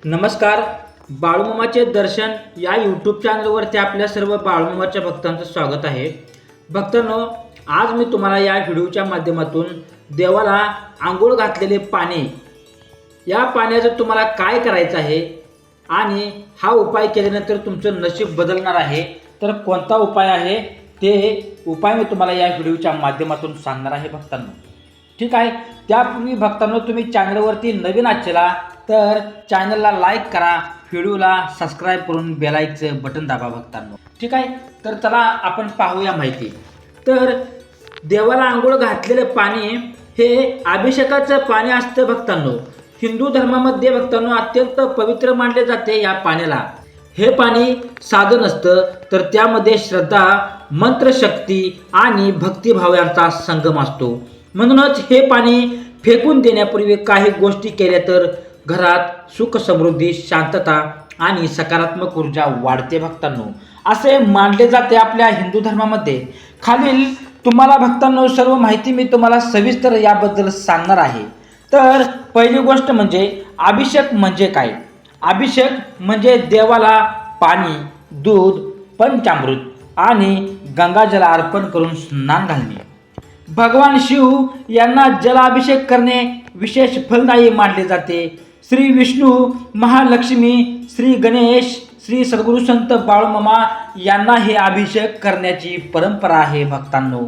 नमस्कार. बाळूमामाचे दर्शन या यूट्यूब चॅनलवरती आपल्या सर्व बाळूमामाच्या भक्तांचं स्वागत आहे. भक्तांनो, आज मी तुम्हाला या व्हिडिओच्या माध्यमातून देवाला आंघोळ घातलेले पाणी, या पाण्याचं तुम्हाला काय करायचं आहे आणि हा उपाय केल्यानंतर तुमचं नशीब बदलणार आहे. तर कोणता उपाय आहे ते उपाय मी तुम्हाला या व्हिडिओच्या माध्यमातून सांगणार आहे भक्तांनो. ठीक आहे. त्यापूर्वी भक्तांनो, तुम्ही चॅनलवरती नवीन आचेला तर चॅनलला लाईक करा, व्हिडिओला सबस्क्राईब करून बेल आयकॉनचं बटन दाबा भक्तांनो. ठीक आहे. तर चला आपण पाहूया माहिती. तर देवाला आंघोळ घातलेलं पाणी हे अभिषेकाचं पाणी असतं भक्तांनो. हिंदू धर्मामध्ये भक्तांनो अत्यंत पवित्र मानले जाते या पाण्याला. हे पाणी साधं नसतं, तर त्यामध्ये श्रद्धा, मंत्रशक्ती आणि भक्तिभाव यांचा संगम असतो. म्हणूनच हे पाणी फेकून देण्यापूर्वी काही गोष्टी केल्या तर घरात सुख, समृद्धी, शांतता आणि सकारात्मक ऊर्जा वाढते भक्तांनो, असे मानले जाते आपल्या हिंदू धर्मामध्ये. खालील तुम्हाला भक्तांनो सर्व माहिती मी तुम्हाला सविस्तर याबद्दल सांगणार आहे. तर पहिली गोष्ट म्हणजे अभिषेक म्हणजे काय. अभिषेक म्हणजे देवाला पाणी, दूध, पंचामृत आणि गंगाजल अर्पण करून स्नान घालणे. भगवान शिव यांना जलाभिषेक करणे विशेष फलदायी मानले जाते. श्री विष्णू, महालक्ष्मी, श्री गणेश, श्री सद्गुरू संत बाळूमामा यांना हे अभिषेक करण्याची परंपरा आहे भक्तांनो.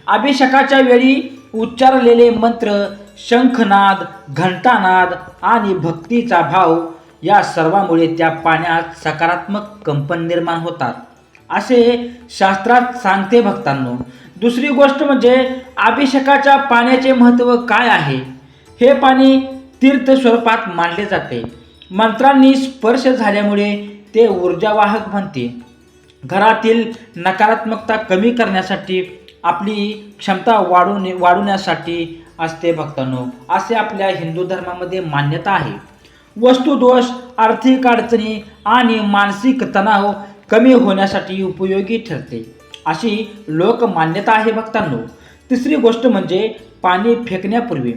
अभिषेकाच्या वेळी उच्चारलेले मंत्र, शंखनाद, घंटानाद आणि भक्तीचा भाव या सर्वांमुळे त्या पाण्यात सकारात्मक कंपन निर्माण होतात, असे शास्त्रात सांगते भक्तांनो. दुसरी गोष्ट म्हणजे अभिषेकाच्या पाण्याचे महत्त्व काय आहे. हे पाणी तीर्थ स्वरूपात मानले जाते. मंत्रांनी स्पर्श झाल्यामुळे ते ऊर्जावाहक बनते. घरातील नकारात्मकता कमी करण्यासाठी, आपली क्षमता वाढवण्यासाठी असते भक्तांनो, असे आपल्या हिंदू धर्मामध्ये मान्यता आहे. वस्तुदोष, आर्थिक अडचणी आणि मानसिक तणाव कमी होण्यासाठी उपयोगी ठरते, अशी लोकमान्यता आहे भक्तांनो. तिसरी गोष्ट म्हणजे पाणी फेकण्यापूर्वी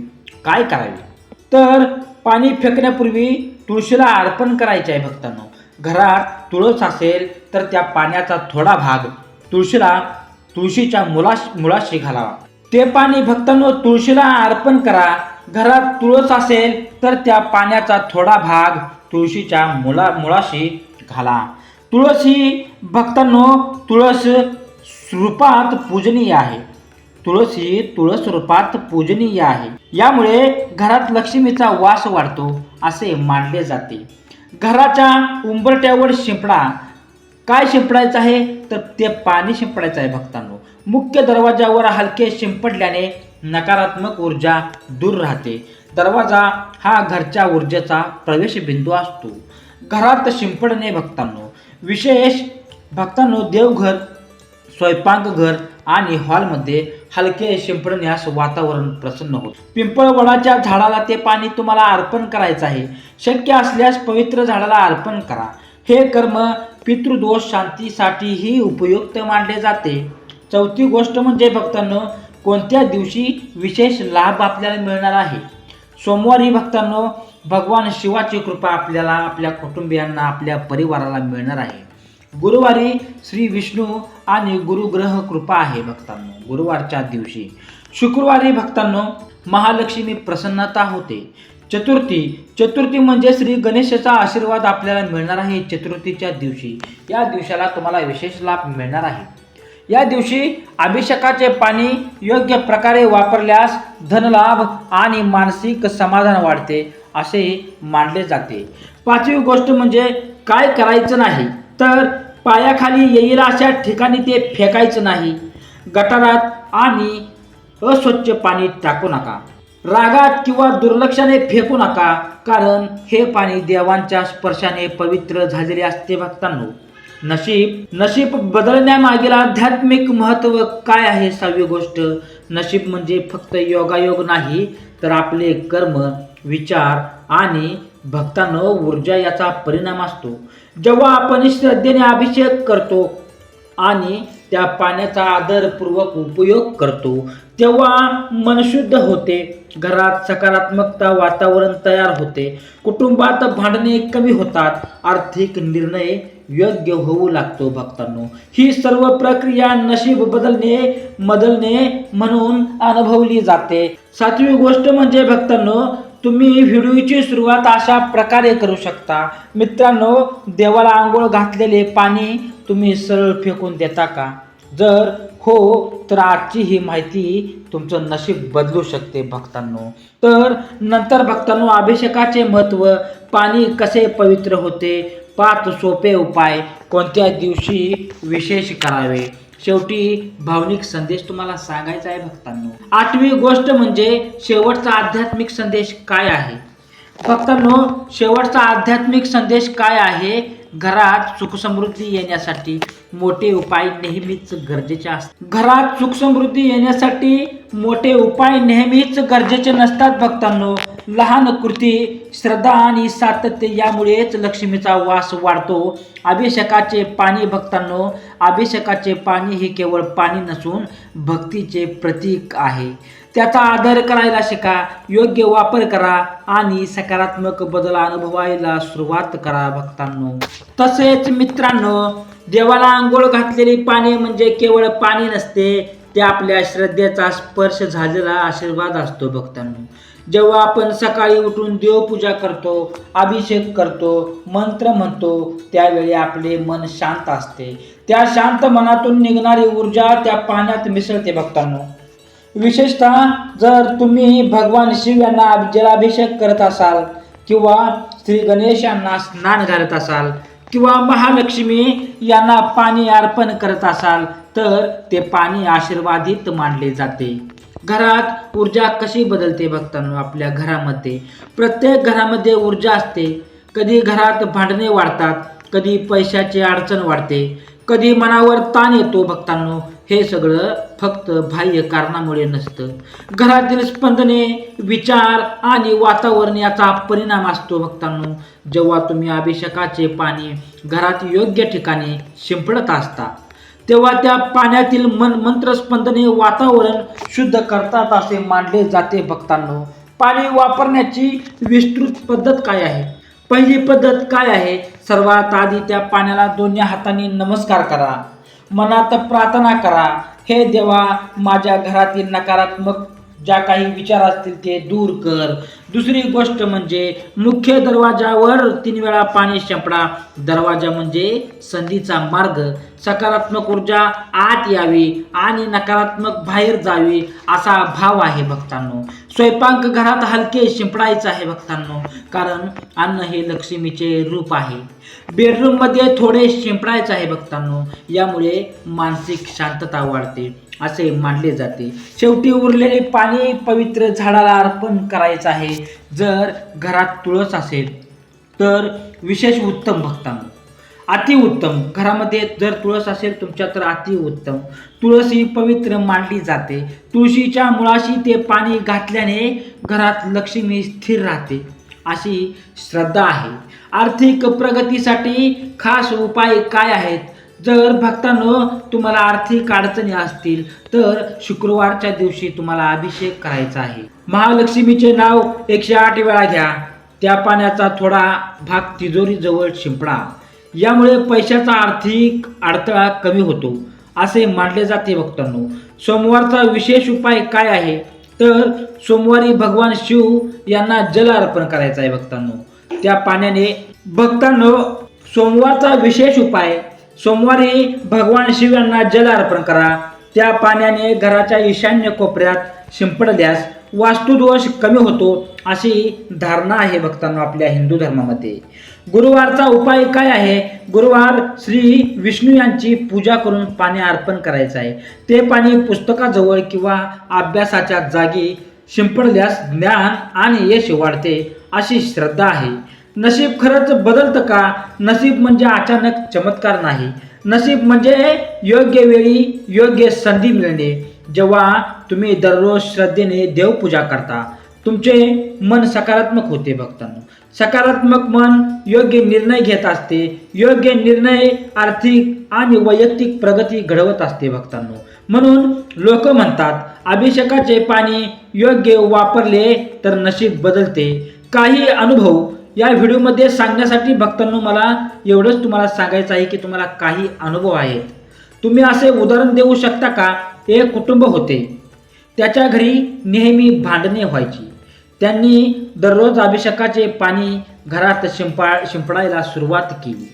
काय करावे. तर पाणी फेकण्यापूर्वी तुळशीला अर्पण करायचे आहे भक्तांनो. घरात तुळस असेल तर त्या पाण्याचा थोडा भाग तुळशीच्या मुळाशी घालावा. ते पाणी भक्तांनो तुळशीला अर्पण करा. घरात तुळस असेल तर त्या पाण्याचा थोडा भाग तुळशीच्या मुळाशी घाला. तुळस ही भक्तांनो तुळस रूपात पूजनीय आहे. तुळस ही तुळस रूपात पूजनीय आहे. यामुळे घरात लक्ष्मीचा वास वाढतो असे मानले जाते. घराच्या उंबरट्यावर शिंपडा. काय शिंपडायचं आहे तर ते पाणी शिंपडायचं आहे भक्तांनो. मुख्य दरवाजावर हलके शिंपडल्याने नकारात्मक ऊर्जा दूर राहते. दरवाजा हा घरच्या ऊर्जेचा प्रवेश बिंदू असतो. घरात शिंपडणे भक्तांनो विशेष भक्तांनो देवघर, स्वयंपाकघर आणि हॉलमध्ये हलके शिंपडण्यास वातावरण प्रसन्न होते. पिंपळवडाच्या झाडाला ते पाणी तुम्हाला अर्पण करायचं आहे. शक्य असल्यास पवित्र झाडाला अर्पण करा. हे कर्म पितृदोष शांतीसाठीही उपयुक्त मानले जाते. चौथी गोष्ट म्हणजे भक्तांनो कोणत्या दिवशी विशेष लाभ आपल्याला मिळणार आहे. सोमवारी भक्तांनो भगवान शिवाची कृपा आपल्याला, आपल्या कुटुंबियांना, आपल्या परिवाराला मिळणार आहे. गुरुवारी श्री विष्णू आणि गुरुग्रह कृपा आहे भक्तांनो गुरुवारच्या दिवशी. शुक्रवारी भक्तांनो महालक्ष्मी प्रसन्नता होते. चतुर्थी म्हणजे श्री गणेशाचा आशीर्वाद आपल्याला मिळणार आहे चतुर्थीच्या दिवशी. या दिवसाला तुम्हाला विशेष लाभ मिळणार आहे. या दिवशी अभिषेकाचे पाणी योग्य प्रकारे वापरल्यास धनलाभ आणि मानसिक समाधान वाढते असे मानले जाते. पाचवी गोष्ट म्हणजे काय करायचं नाही. तर पायाखाली येईल अशा ठिकाणी ते फेकायचं नाही. गटारात आणि अस्वच्छ पाणी टाकू नका. रागात किंवा दुर्लक्षाने फेकू नका, कारण हे पाणी देवांच्या स्पर्शाने पवित्र झालेले असते भक्तांनो. नशीब बदलण्यामागील आध्यात्मिक महत्त्व काय आहे. सहावी गोष्ट, नशीब म्हणजे फक्त योगायोग नाही, तर आपले कर्म, विचार आणि भक्तांनो ऊर्जा याचा परिणाम असतो. जेव्हा आपण श्रद्धेने अभिषेक करतो आणि त्या पाण्याचा आदरपूर्वक उपयोग करतो, तेव्हा मन शुद्ध होते, घरात सकारात्मकता वातावरण तयार होते, कुटुंबात भांडणे कमी होतात, आर्थिक निर्णय योग्य होऊ लागतो. भक्तांनो, ही सर्व प्रक्रिया नशीब बदलणे म्हणून अनुभवली जाते. सातवी गोष्ट म्हणजे भक्तांनो, तुम्ही व्हिडिओची सुरुवात अशा प्रकारे करू शकता. मित्रांनो, देवाला आंघोळ घातलेले पाणी तुम्ही सरळ फेकून देता का? जर हो, तर आजची ही माहिती तुमचं नशीब बदलू शकते. भक्तांनो, तर नंतर भक्तांनो, अभिषेकाचे महत्त्व, पाणी कसे पवित्र होते, 5 सोपे उपाय, कोणत्या दिवशी विशेष करावे. शेवटी भावनिक संदेश तुम्हाला सांगायचा आहे. भक्तांनो, 8वी गोष्ट म्हणजे शेवटचा आध्यात्मिक संदेश काय आहे. भक्तांनो, शेवटचा आध्यात्मिक संदेश काय आहे? घरात सुखसमृद्धी येण्यासाठी मोठे उपाय नेहमीच गरजेचे असतात. घरात सुखसमृद्धी येण्यासाठी मोठे उपाय नेहमीच गरजेचे नसतात. भक्तांनो, लहान कृती, श्रद्धा आणि सातत्य यामुळेच लक्ष्मीचा वास वाढतो. अभिषेकाचे पाणी भक्तांनो, अभिषेकाचे पाणी हे केवळ पाणी नसून भक्तीचे प्रतीक आहे. त्याचा आदर करायला शिका, योग्य वापर करा आणि सकारात्मक बदल अनुभवायला सुरुवात करा. भक्तांनो, तसेच मित्रांनो, देवाला आंघोळ घातलेली पाणी म्हणजे केवळ पाणी नसते, ते आपल्या श्रद्धेचा स्पर्श झालेला आशीर्वाद असतो. भक्तांनो, जेव्हा आपण सकाळी उठून देवपूजा करतो, अभिषेक करतो, मंत्र म्हणतो, त्यावेळी आपले मन शांत असते. त्या शांत मनातून निघणारी ऊर्जा त्या पाण्यात मिसळते. भक्तांनो, विशेषतः जर तुम्ही भगवान शिव यांना जलाभिषेक करत असाल, किंवा श्री गणेश यांना स्नान घालत असाल, किंवा महालक्ष्मी यांना पाणी अर्पण करत असाल, तर ते पाणी आशीर्वादित मानले जाते. घरात ऊर्जा कशी बदलते भक्तांनो? आपल्या घरामध्ये, प्रत्येक घरामध्ये ऊर्जा असते. कधी घरात भांडणे वाढतात, कधी पैशाची अडचण वाढते, कधी मनावर ताण येतो. भक्तांनो, हे सगळं फक्त बाह्य कारणामुळे नसतं. घरातील स्पंदने, विचार आणि वातावरण याचा परिणाम असतो. भक्तांनो, जेव्हा तुम्ही अभिषेकाचे पाणी घरात योग्य ठिकाणी शिंपडत असता, तेव्हा त्या पाण्यातील मंत्रस्पंदने वातावरण शुद्ध करतात असे मानले जाते. भक्तांनो, पाणी वापरण्याची विस्तृत पद्धत काय आहे? पहिली पद्धत काय आहे? सर्वात आधी त्या पाण्याला दोन्ही हातांनी नमस्कार करा, मनात प्रार्थना करा, हे देवा, माझ्या घरातील नकारात्मक ज्या काही विचार असतील ते दूर कर. दुसरी गोष्ट म्हणजे मुख्य दरवाजावर 3 वेळा पाणी शिंपडा. दरवाजा म्हणजे संधीचा मार्ग. सकारात्मक ऊर्जा आत यावी आणि नकारात्मक बाहेर जावी असा भाव आहे. भक्तांनो, स्वयंपाक घरात हलके शिंपडायचं आहे. भक्तांनो, कारण अन्न हे लक्ष्मीचे रूप आहे. बेडरूम मध्ये थोडे शिंपडायचं आहे. भक्तांनो, यामुळे मानसिक शांतता वाढते असे मानले जाते. शेवटी उरलेले पाणी पवित्र झाडाला अर्पण करायचं आहे. जर घरात तुळस असेल तर विशेष उत्तम. भक्तांनो, अतिउत्तम. घरामध्ये जर तुळस असेल तुमच्या तर अतिउत्तम. तुळस ही पवित्र मानली जाते. तुळशीच्या मुळाशी ते पाणी घातल्याने घरात लक्ष्मी स्थिर राहते अशी श्रद्धा आहे. आर्थिक प्रगतीसाठी खास उपाय काय आहेत? जर भक्तांनो तुम्हाला आर्थिक अडचणी असतील तर शुक्रवारच्या दिवशी तुम्हाला अभिषेक करायचा आहे. महालक्ष्मीचे नाव 108 वेळा घ्या. त्या पाण्याचा थोडा भाग तिजोरीजवळ शिंपडा. यामुळे पैशाचा आर्थिक अडथळा कमी होतो असे मानले जाते. भक्तांनो, सोमवारचा विशेष उपाय काय आहे? तर सोमवारी भगवान शिव यांना जल अर्पण करायचं आहे. भक्तांनो, त्या पाण्याने भक्तांनो सोमवारचा विशेष उपाय, सोमवारी भगवान शिव यांना जल अर्पण करा. त्या पाण्याने घराच्या ईशान्य कोपऱ्यात शिंपडल्यास वास्तुदोष कमी होतो अशी धारणा आहे. भक्तांनो, आपल्या हिंदू धर्मामध्ये गुरुवारचा उपाय काय आहे? गुरुवार श्री विष्णू यांची पूजा करून पाणी अर्पण करायचं आहे. ते पाणी पुस्तकाजवळ किंवा अभ्यासाच्या जागी शिंपडल्यास ज्ञान आणि यश वाढते अशी श्रद्धा आहे. नशीब खरंच बदलतं का? नशीब म्हणजे अचानक चमत्कार नाही. नशीब म्हणजे योग्य वेळी योग्य संधी मिळणे. जेव्हा तुम्ही दररोज श्रद्धेने देवपूजा करता, तुमचे मन सकारात्मक होते भक्तांनो. सकारात्मक मन योग्य निर्णय घेत असते. योग्य निर्णय आर्थिक आणि वैयक्तिक प्रगती घडवत असते भक्तांनो. म्हणून लोक म्हणतात अभिषेकाचे पाणी योग्य वापरले तर नशीब बदलते. काही अनुभव या व्हिडिओमध्ये सांगण्यासाठी भक्तांनो मला एवढंच तुम्हाला सांगायचं आहे की तुम्हाला काही अनुभव आहेत. तुम्ही असे उदाहरण देऊ शकता का? एक कुटुंब होते, त्याच्या घरी नेहमी भांडणे व्हायची. त्यांनी दररोज अभिषेकाचे पाणी घरात शिंपडायला सुरुवात केली.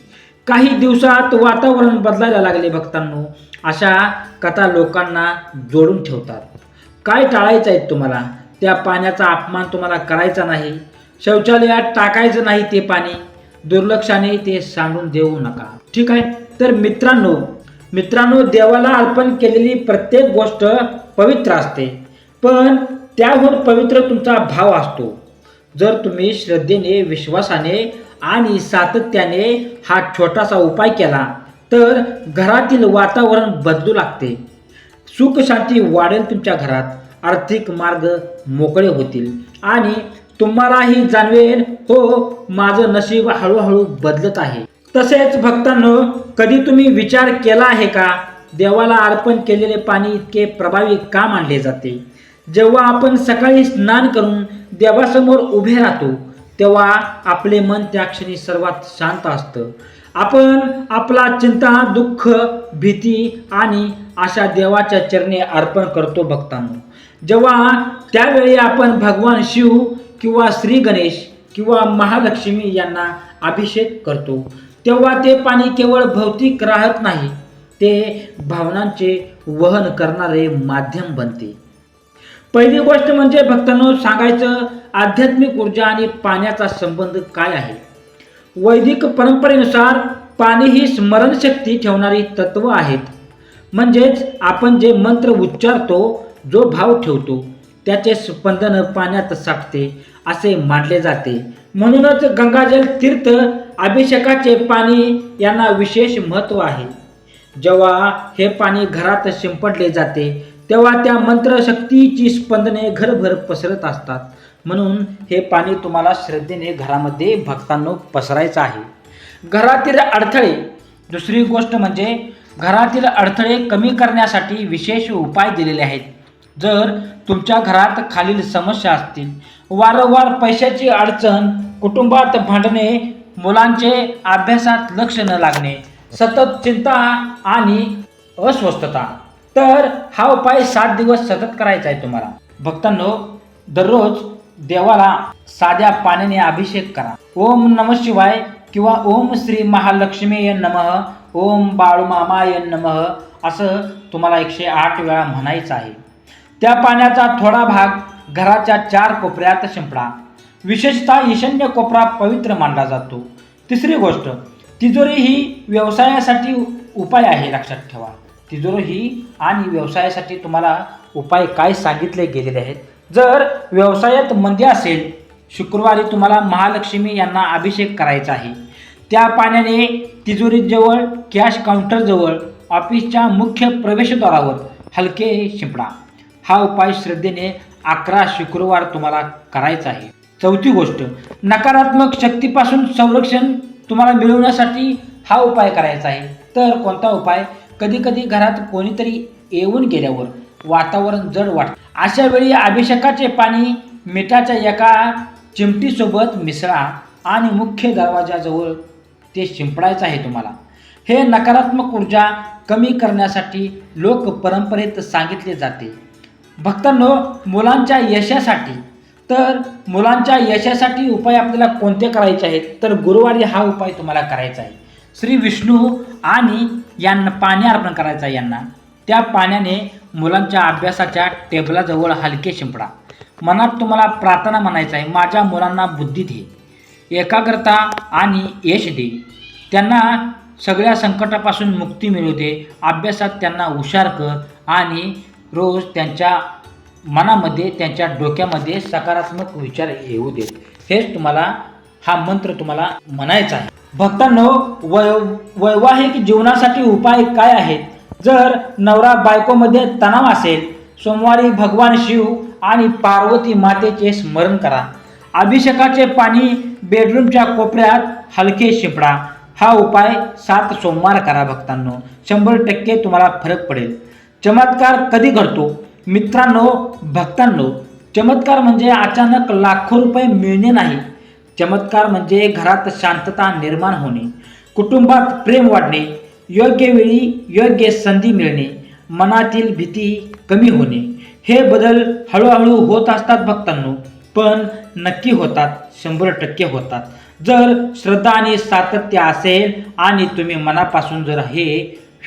काही दिवसात वातावरण बदलायला लागले भक्तांनो. अशा कथा लोकांना जोडून ठेवतात. काय टाळायचं आहे तुम्हाला? त्या पाण्याचा अपमान तुम्हाला करायचा नाही. शौचालयात टाकायचं नाही ते पाणी. दुर्लक्षाने ते सांडून देऊ नका. ठीक आहे. तर मित्रांनो देवाला अर्पण केलेली प्रत्येक गोष्ट पवित्र असते, पण त्याहून पवित्र तुमचा भाव असतो. जर तुम्ही श्रद्धेने, विश्वासाने आणि सातत्याने हा छोटासा उपाय केला तर घरातील वातावरण बदलू लागते. सुख शांती वाढेल तुमच्या घरात. आर्थिक मार्ग मोकळे होतील आणि तुम्हालाही जाणवेल हो माझं नशीब हळूहळू बदलत आहे. तसेच भक्तांनो, कधी तुम्ही विचार केला आहे का देवाला अर्पण केलेले पाणी इतके प्रभावी का मानले जाते? जेव्हा आपण सकाळी स्नान करून देवासमोर उभे राहतो तेव्हा आपले मन त्या क्षणी सर्वात शांत असतं. आपण आपला चिंता, दुःख, भीती आणि आशा देवाच्या चरणी अर्पण करतो भक्तांनो. जेव्हा त्यावेळी आपण भगवान शिव किंवा श्री गणेश किंवा महालक्ष्मी यांना अभिषेक करतो तेव्हा ते पाणी केवळ भौतिक राहत नाही, ते भावनांचे वहन करणारे माध्यम बनते. पहिली गोष्ट म्हणजे भक्तांनो सांगायचं, आध्यात्मिक ऊर्जा आणि पाण्याचा संबंध काय आहे? वैदिक परंपरेनुसार पाणी ही स्मरणशक्ती ठेवणारी तत्व आहेत. म्हणजेच आपण जे मंत्र उच्चारतो, जो भाव ठेवतो त्याचे स्पंदन पाण्यात साठते असे मानले जाते. म्हणूनच गंगाजल, तीर्थ, अभिषेकाचे पाणी यांना विशेष महत्त्व आहे. जेव्हा हे पाणी घरात शिंपडले जाते तेव्हा त्या मंत्रशक्तीची स्पंदने घरभर पसरत असतात. म्हणून हे पाणी तुम्हाला श्रद्धेने घरामध्ये भक्तांनो पसरायचं आहे. घरातील अडथळे, दुसरी गोष्ट म्हणजे घरातील अडथळे कमी करण्यासाठी विशेष उपाय दिलेले आहेत. जर तुमच्या घरात खालील समस्या असतील: वारंवार पैशाची अडचण, कुटुंबात भांडणे, मुलांचे अभ्यासात लक्ष न लागणे, सतत चिंता आणि अस्वस्थता, तर हा उपाय 7 दिवस सतत करायचा आहे तुम्हाला. भक्तांनो, दररोज देवाला साध्या पाण्याने अभिषेक करा. ओम नमः शिवाय किंवा ओम श्री महालक्ष्मीय नमः, ओम बाळूमामाय नमः असं तुम्हाला 108 वेळा म्हणायचं आहे. त्या पाण्याचा थोडा भाग घराच्या 4 कोपऱ्यात शिंपडा. विशेषतः ईशान्य कोपरा पवित्र मानला जातो. तिसरी गोष्ट, तिजोरी ही व्यवसायासाठी उपाय आहे. लक्षात ठेवा, तिजोरी ही आणि व्यवसायासाठी तुम्हाला उपाय काय सांगितले गेलेले आहेत. जर व्यवसायात मंदी असेल, शुक्रवारी तुम्हाला महालक्ष्मी यांना अभिषेक करायचा आहे. त्या पाण्याने तिजोरीजवळ, कॅश काउंटरजवळ, ऑफिसच्या मुख्य प्रवेशद्वारावर हलके शिंपडा. हा उपाय श्रद्धेने 11 शुक्रवार तुम्हाला करायचा आहे. चौथी गोष्ट, नकारात्मक शक्तीपासून संरक्षण तुम्हाला मिळवण्यासाठी हा उपाय करायचा आहे. तर कोणता उपाय? कधीकधी घरात कोणीतरी येऊन गेल्यावर वातावरण जड वाटतं. अशा वेळी अभिषेकाचे पाणी मिठाच्या एका चिमटीसोबत मिसळा आणि मुख्य दरवाजाजवळ ते शिंपडायचं आहे तुम्हाला. हे नकारात्मक ऊर्जा कमी करण्यासाठी लोक परंपरेत सांगितले जाते. भक्तांनो, मुलांच्या यशासाठी, तर मुलांच्या यशासाठी उपाय आपल्याला कोणते करायचे आहेत? तर गुरुवारी हा उपाय तुम्हाला करायचा आहे. श्री विष्णू आणि यांना पाणी अर्पण करायचं आहे यांना. त्या पाण्याने मुलांच्या अभ्यासाच्या टेबलाजवळ हलके शिंपडा. मनात तुम्हाला प्रार्थना म्हणायचं आहे: माझ्या मुलांना बुद्धी दे, एकाग्रता आणि यश दे. त्यांना सगळ्या संकटापासून मुक्ती मिळू दे. अभ्यासात त्यांना हुशार कर आणि रोज त्यांच्या मनामध्ये, त्यांच्या डोक्यामध्ये सकारात्मक विचार येऊ देत. हेच तुम्हाला, हा मंत्र तुम्हाला म्हणायचा आहे. भक्तांनो, वैवाहिक जीवनासाठी उपाय काय आहेत? जर नवरा बायकोमध्ये तणाव असेल, सोमवारी भगवान शिव आणि पार्वती मातेचे स्मरण करा. अभिषेकाचे पाणी बेडरूमच्या कोपऱ्यात हलके शिंपडा. हा उपाय 7 सोमवार करा भक्तांनो. 100% तुम्हाला फरक पडेल. चमत्कार कधी घडतो मित्रांनो, भक्तांनो? चमत्कार म्हणजे अचानक लाखो रुपये मिळणे नाही. चमत्कार म्हणजे घरात शांतता निर्माण होणे, कुटुंबात प्रेम वाढणे, योग्य वेळी योग्य संधी मिळणे, मनातील भीती कमी होणे. हे बदल हळूहळू होत असतात भक्तांनो, पण नक्की होतात, 100% होतात. जर श्रद्धा आणि सातत्य असेल आणि तुम्ही मनापासून जर हे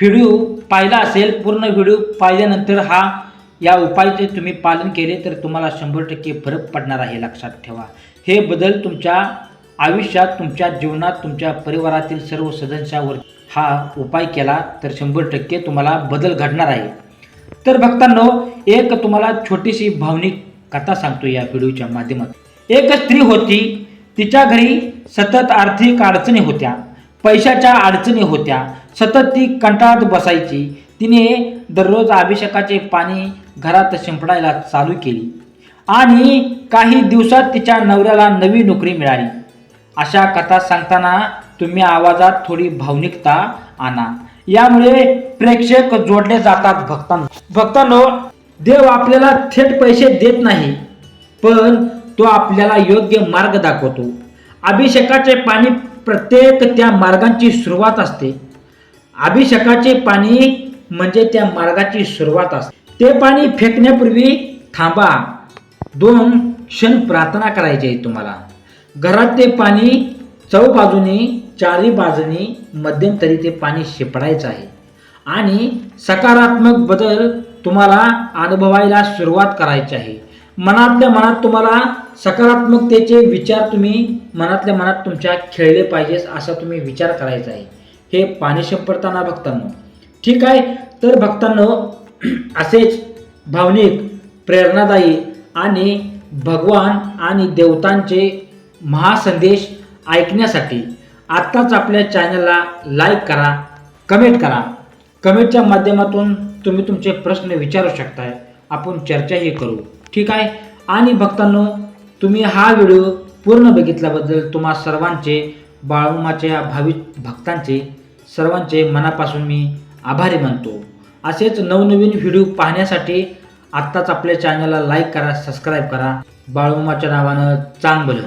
व्हिडिओ पाहिला असेल, पूर्ण व्हिडिओ पाहिल्यानंतर या उपायाचे तुम्ही पालन केले तर तुम्हाला 100% फरक पडणार आहे. लक्षात ठेवा, हे बदल तुमच्या आयुष्यात, तुमच्या जीवनात, तुमच्या परिवारातील सर्व सदस्यांवर हा उपाय केला तर 100% तुम्हाला बदल घडणार आहे. तर भक्तांनो, एक तुम्हाला छोटीशी भावनिक कथा सांगतो या व्हिडिओच्या माध्यमातून. एक स्त्री होती, तिच्या घरी सतत आर्थिक अडचणी होत्या, पैशाच्या अडचणी होत्या. सतत ती कंटाळत बसायची. तिने दररोज अभिषेकाचे पाणी घरात शिंपडायला चालू केली आणि काही दिवसात तिच्या नवऱ्याला नवी नोकरी मिळाली. अशा कथा सांगताना तुम्ही आवाजात थोडी भावनिकता आणा, यामुळे प्रेक्षक जोडले जातात. भक्तांनो, देव आपल्याला थेट पैसे देत नाही, पण तो आपल्याला योग्य मार्ग दाखवतो. अभिषेकाचे पाणी प्रत्येक त्या मार्गाची सुरुवात असते. अभिषेकाचे पाणी म्हणजे त्या मार्गाची सुरुवात असते. ते पाणी फेकण्यापूर्वी थांबा, 2 क्षण प्रार्थना करायची आहे तुम्हाला. घरात ते पाणी चौबाजूने, चारी बाजूनी मध्यंतरी ते पाणी शिंपडायचं आहे आणि सकारात्मक बदल तुम्हाला अनुभवायला सुरुवात करायची आहे. मनातल्या मनात तुम्हाला सकारात्मकतेचे विचार तुम्ही मनातल्या मनात तुमच्या खेळले पाहिजे असा तुम्ही विचार करायचा आहे हे पाणी शिंपडताना भक्तांनो. ठीक आहे, तर भक्तांनो, असेच भावनिक, प्रेरणादायी आणि भगवान आणि देवतांचे महासंदेश ऐकण्यासाठी आत्ताच आपल्या चॅनलला लाईक करा, कमेंट करा. कमेंटच्या माध्यमातून तुम्ही तुमचे प्रश्न विचारू शकताय, आपण चर्चाही करू. ठीक आहे. आणि भक्तांनो, तुम्ही हा व्हिडिओ पूर्ण बघितल्याबद्दल तुम्हा सर्वांचे, बाळूमाच्या भाविक भक्तांचे सर्वांचे मनापासून मी आभारी मानतो. असेच नवनवीन व्हिडिओ पाहण्यासाठी आत्ताच आपल्या चॅनलला लाईक करा, सबस्क्राईब करा. बाळूमाच्या नावानं चांग भलं.